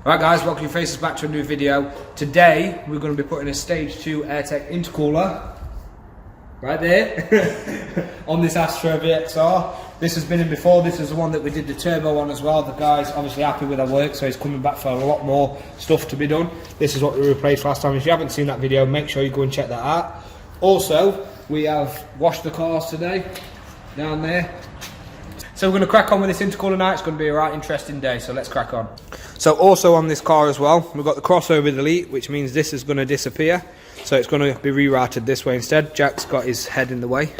Alright guys, welcome your faces back to a new video. Today we're going to be putting a stage 2 Airtec Intercooler right there on this Astra VXR. This has been in before. This is the one that we did the turbo on as well. The guy's obviously happy with our work, so he's coming back for a lot more stuff to be done. This is what we replaced last time. If you haven't seen that video, make sure you go and check that out. Also, we have washed the cars today down there. So we're going to crack on with this intercooler now. It's going to be a right interesting day, so let's crack on. So also on this car as well, we've got the crossover delete, which means this is going to disappear. So it's going to be rerouted this way instead. Jack's got his head in the way.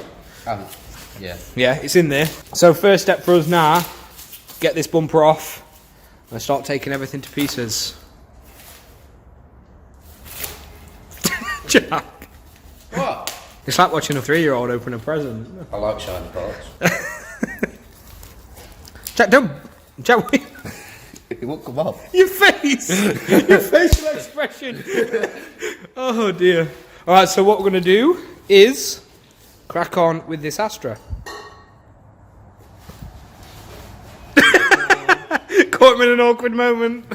Yeah, it's in there. So first step for us now, get this bumper off and start taking everything to pieces. Jack. What? It's like watching a 3-year-old open a present. I like shiny parts. Jack, don't. Jack, It won't come off. your face! Your facial expression! Oh dear. Alright, so what we're going to do is crack on with this Astra. Caught him in an awkward moment.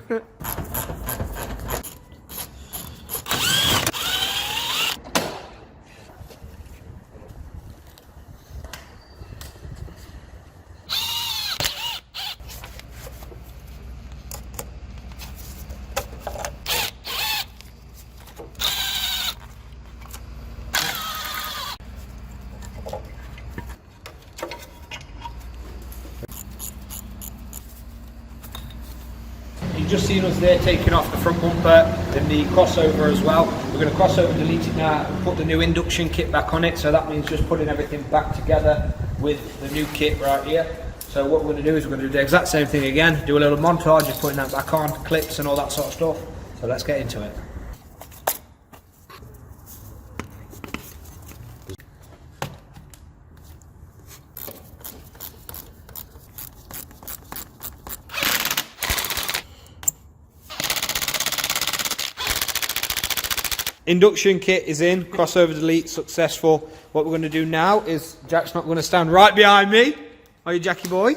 You've just seen us there taking off the front bumper and the crossover as well. We're going to crossover delete it now and put the new induction kit back on it, so that means just putting everything back together with the new kit right here. So what we're going to do is we're going to do the exact same thing again, do a little montage of putting that back on, clips and all that sort of stuff. So let's get into it. Induction kit is in, crossover delete successful. What we're going to do now is, Jack's not going to stand right behind me. Are you, Jackie boy?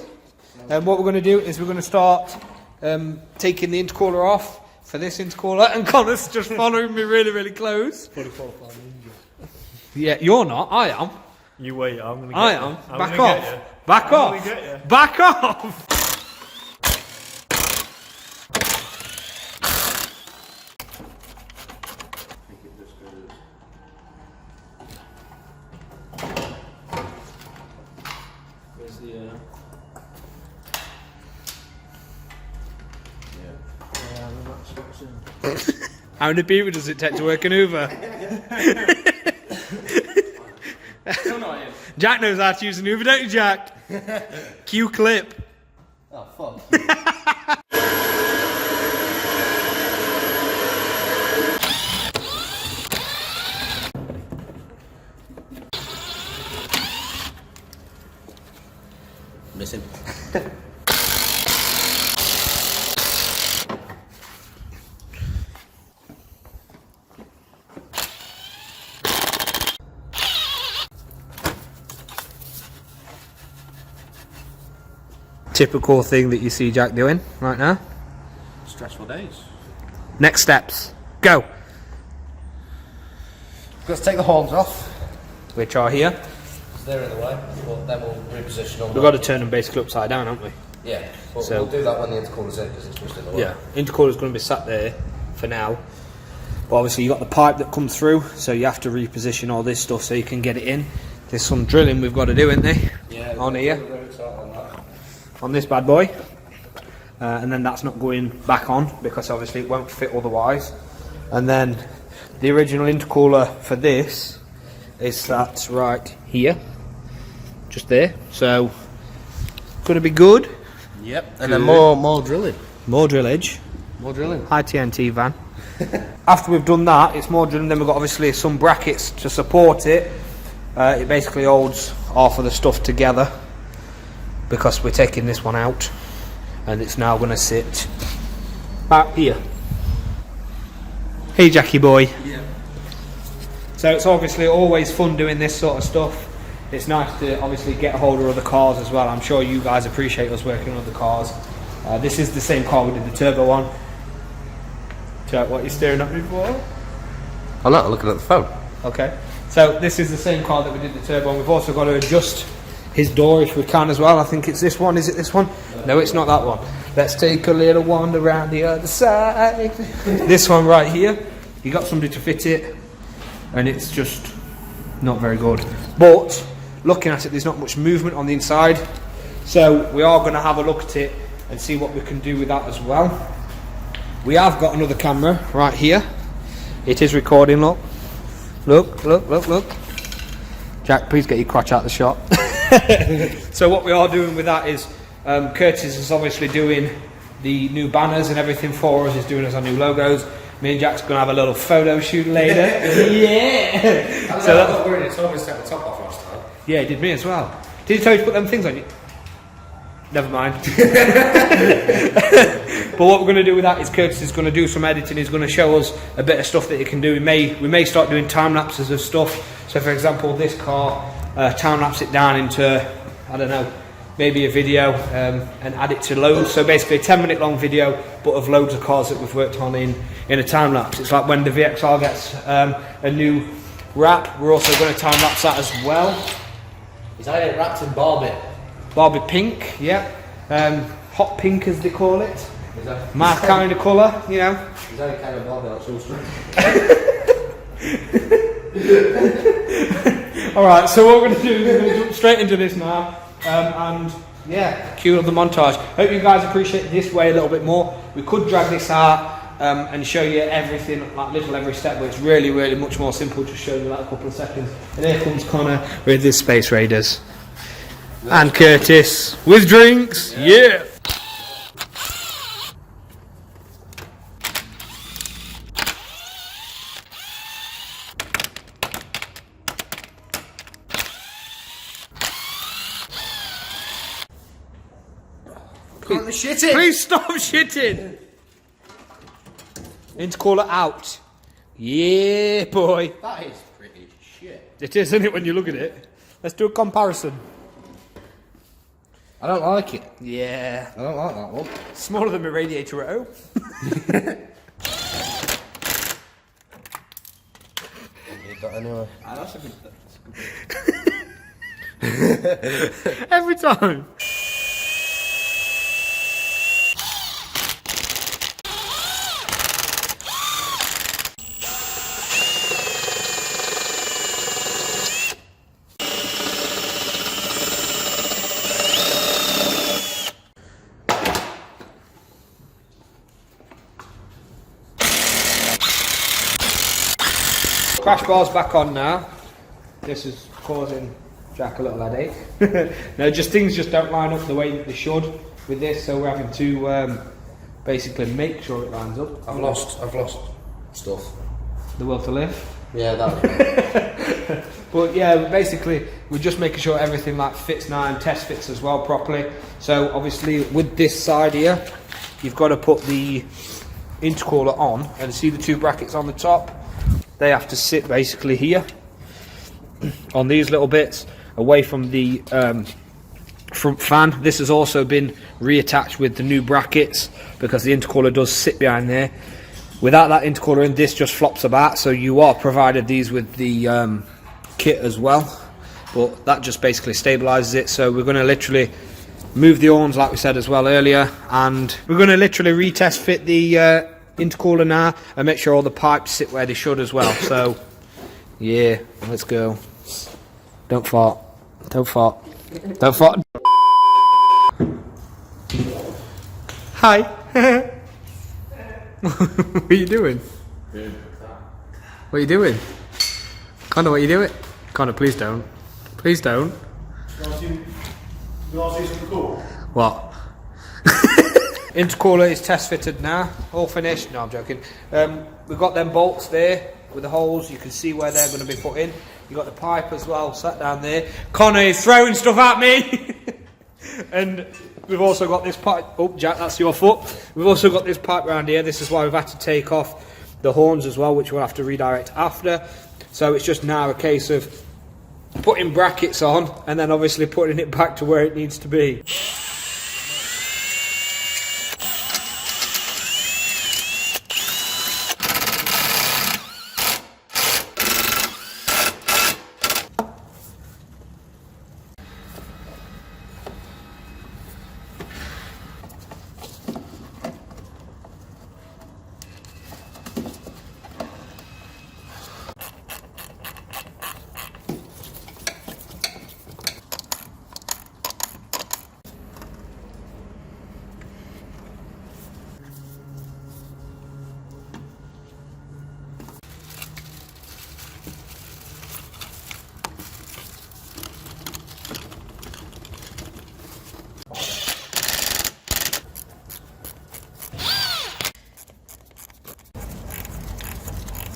And what we're going to do is we're going to start taking the intercooler off for this intercooler, and Connor's just following me really close. Yeah, you're not, I am. You wait, I'm going to get I you. am. I'm Back gonna off. get you. Back I'm off. gonna get you. Back off. Where's the, How many people does it take to work an Uber? Jack knows how to use an Uber, don't you, Jack? Cue clip. Oh, fuck. Missing. Typical thing that you see Jack doing right now. Stressful days. Next steps. Go. Let's take the horns off. Which are here. They're in the way. Well, then we'll reposition them. We've got to turn them basically upside down, haven't we? Yeah. But So- we'll do that when the intercooler's in because it's just in the way. Yeah. Intercooler's going to be sat there for now. But obviously you've got the pipe that comes through, so you have to reposition all this stuff so you can get it in. There's some drilling we've got to do, isn't there? Yeah. On here. We're going to start on that. On this bad boy, and then that's not going back on because obviously it won't fit otherwise. And then the original intercooler for this is that right here, just there. So gonna be good. Yep. And then more drilling. More drillage. More drilling. Hi TNT van. After we've done that, it's more drilling. Then we've got obviously some brackets to support it. It basically holds half of the stuff together, because we're taking this one out and it's now going to sit out here. Hey Jackie boy. Yeah. So it's obviously always fun doing this sort of stuff. It's nice to obviously get a hold of other cars as well. I'm sure you guys appreciate us working on other cars. This is the same car we did the turbo on. Jack, what are you staring at me for? I'm not looking at the phone. Okay, so this is the same car that we did the turbo on. We've also got to adjust his door if we can as well. I think it's this one. Is it this one? No, it's not that one. Let's take a little wander around the other side. This one right here. You got somebody to fit it, and it's just not very good. But looking at it, there's not much movement on the inside, so we are going to have a look at it and see what we can do with that as well. We have got another camera right here. It is recording. Look. Look. Jack, please get your crotch out of the shot. So what we are doing with that is Curtis is obviously doing the new banners and everything for us. He's doing us our new logos. Me and Jack's gonna have a little photo shoot later. Yeah. I thought we were in it, always take the top off last time. Yeah, he did me as well. Did he tell you to put them things on you? Never mind. But what we're going to do with that is Curtis is going to do some editing. He's going to show us a bit of stuff that he can do. We may start doing time lapses of stuff. So for example, this car, time lapse it down into, I don't know, maybe a video and add it to loads. So basically a 10-minute long video, but of loads of cars that we've worked on in a time lapse. It's like when the VXR gets a new wrap, we're also going to time lapse that as well. Is that it wrapped in Barbie? Barbie pink, yeah. Hot pink as they call it. Is that My kind of colour, you know. Is that kind of Barbie that's all straight? Alright, so what we're going to do is we're going to jump straight into this now. And yeah, cue up the montage. Hope you guys appreciate this way a little bit more. We could drag this out and show you everything, like little every step, but it's really much more simple to show you like a couple of seconds. And here comes Connor with his Space Raiders. And Curtis with drinks, yeah. Please stop shitting. Intercooler out. Yeah, boy. That is pretty shit. It is, isn't it, when you look at it? Let's do a comparison. I don't like it. Yeah. I don't like that one. Smaller than my radiator at home. Need that anyway. That's a good. Every time. Crash bar's back on now. This is causing Jack a little headache. No, things just don't line up the way that they should with this, so we're having to basically make sure it lines up. I've lost stuff. The will to live. Yeah, that was But yeah, basically we're just making sure everything like fits now and test fits as well properly. So obviously with this side here, you've got to put the intercooler on, and see the two brackets on the top. They have to sit basically here on these little bits away from the front fan. This has also been reattached with the new brackets because the intercooler does sit behind there. Without that intercooler in, this just flops about, so you are provided these with the kit as well, but that just basically stabilizes it. So we're going to literally move the horns like we said as well earlier, and we're going to literally retest fit the intercooler now and make sure all the pipes sit where they should as well. So yeah, let's go. Don't fart. Hi. What are you doing? What are you doing? Connor, what are you doing? Connor, please don't. Please don't. You want to see something cool? What? Intercooler is test fitted now, all finished. No, I'm joking. We've got them bolts there with the holes. You can see where they're going to be put in. You've got the pipe as well sat down there. Connor is throwing stuff at me. And we've also got this pipe. Oh, Jack, that's your foot. We've also got this pipe around here. This is why we've had to take off the horns as well, which we'll have to redirect after. So it's just now a case of putting brackets on and then obviously putting it back to where it needs to be.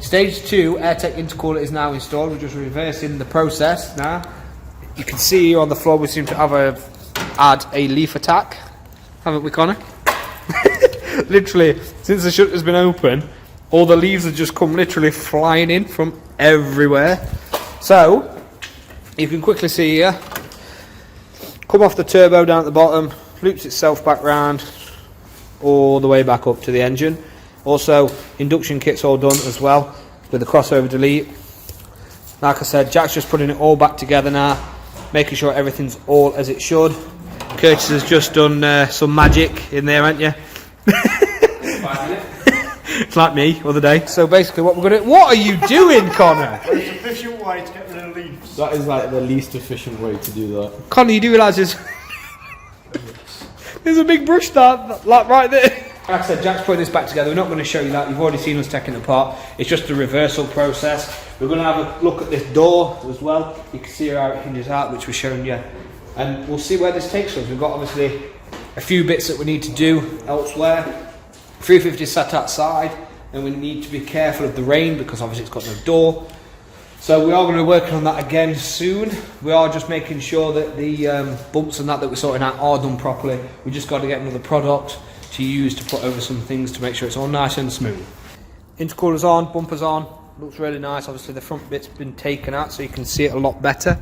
Stage 2 Airtec Intercooler is now installed. We're just reversing the process now. You can see here on the floor we seem to have had a leaf attack, haven't we, Connor? Literally, since the shutter's been open, all the leaves have just come literally flying in from everywhere. So, you can quickly see here, come off the turbo down at the bottom, loops itself back round, all the way back up to the engine. Also, induction kit's all done as well, with the crossover delete. Like I said, Jack's just putting it all back together now, making sure everything's all as it should. Curtis has just done some magic in there, haven't you? It's like me other day. So basically what we're going to... What are you doing, Connor? It's an efficient way to get rid of the leaves. That is like the least efficient way to do that. Connor, you do realise there's a big brush that, like right there. Like I said, Jack's putting this back together. We're not going to show you that. You've already seen us taking it apart. It's just a reversal process. We're going to have a look at this door as well. You can see how it hinges out, which we're showing you. And we'll see where this takes us. We've got obviously a few bits that we need to do elsewhere. 350 sat outside, and we need to be careful of the rain because obviously it's got no door. So we are going to be working on that again soon. We are just making sure that the bumps and that we're sorting out are done properly. We just got to get another product to use to put over some things to make sure it's all nice and smooth. Intercooler's on, bumpers on, looks really nice. Obviously the front bit's been taken out so you can see it a lot better.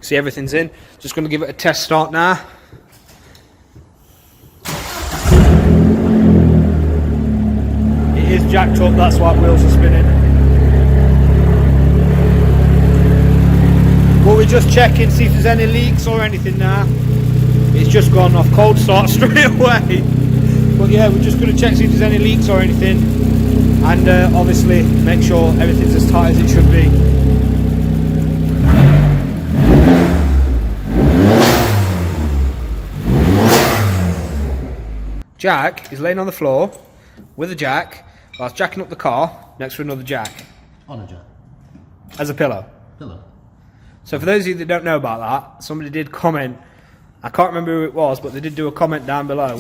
See everything's in. Just going to give it a test start now. It is jacked up, that's why wheels are spinning. But we're just checking, see if there's any leaks or anything now. It's just gone off cold start straight away. But yeah, we're just going to check, see if there's any leaks or anything. And obviously make sure everything's as tight as it should be. Jack is laying on the floor with a jack whilst jacking up the car next to another jack. On a jack. As a pillow. Pillow. So for those of you that don't know about that, somebody did comment, I can't remember who it was, but they did do a comment down below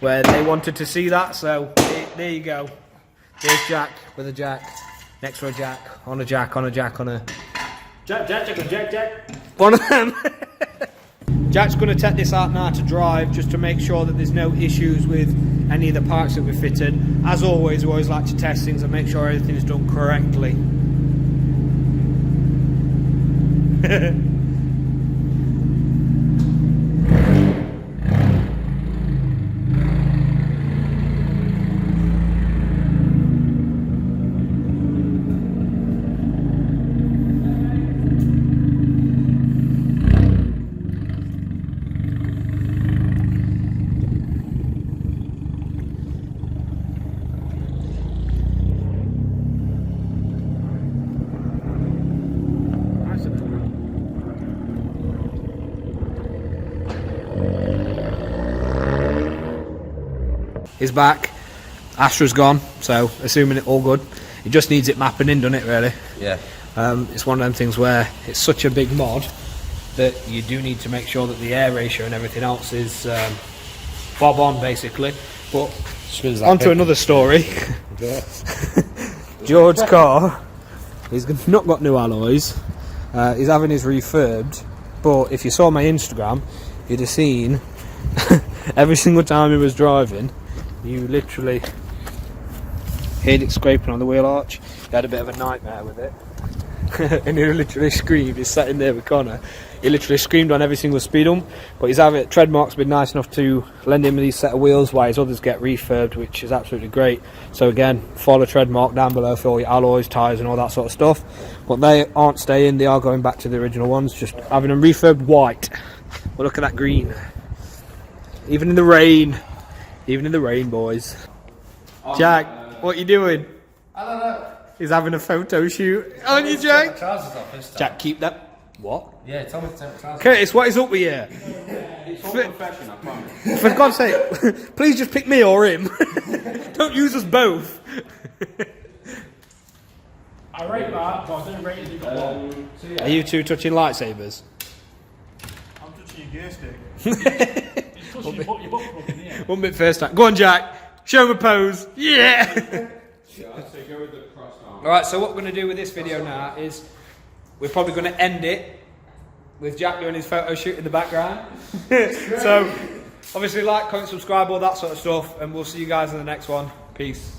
where they wanted to see that, so there you go. There's Jack with a jack, next to a jack, on a jack, on a jack, on a... Jack. One of them. Jack's going to take this out now to drive, just to make sure that there's no issues with any of the parts that we've fitted. As always, we always like to test things and make sure everything is done correctly. Is back. Astra's gone, so assuming it all good. It just needs it mapping in, doesn't it, really? Yeah. It's one of them things where it's such a big mod that you do need to make sure that the air ratio and everything else is bob on, basically. But on to another story. George's car, he's not got new alloys. He's having his refurbed, but if you saw my Instagram, you'd have seen every single time he was driving, you literally heard it scraping on the wheel arch. He had a bit of a nightmare with it. And he literally screamed. He's sat in there with Connor. He literally screamed on every single speed hump. But his Treadmark's been nice enough to lend him these set of wheels while his others get refurbed, which is absolutely great. So again, follow Treadmark down below for all your alloys, tyres and all that sort of stuff. But they aren't staying, they are going back to the original ones, just having them refurbed white. But look at that green. Even in the rain, boys. Oh, Jack, what you doing? I don't know. He's having a photo shoot. Aren't you, Jack? Trousers off this time. Jack, keep that. What? Yeah, tell me to take my trousers. Curtis, what is up with you? It's all profession, I promise. For God's sake, please just pick me or him. Don't use us both. I rate that, but I don't rate it if you've got one. So yeah. Are you two touching lightsabers? I'm touching your gear stick. It's touching your butt plug in the air. One bit first time. Go on, Jack. Show him a pose. Yeah. Yeah, I'd say go with the crossed arm. Alright, so what we're going to do with this video now is we're probably going to end it with Jack doing his photo shoot in the background. So, obviously like, comment, subscribe, all that sort of stuff, and we'll see you guys in the next one. Peace.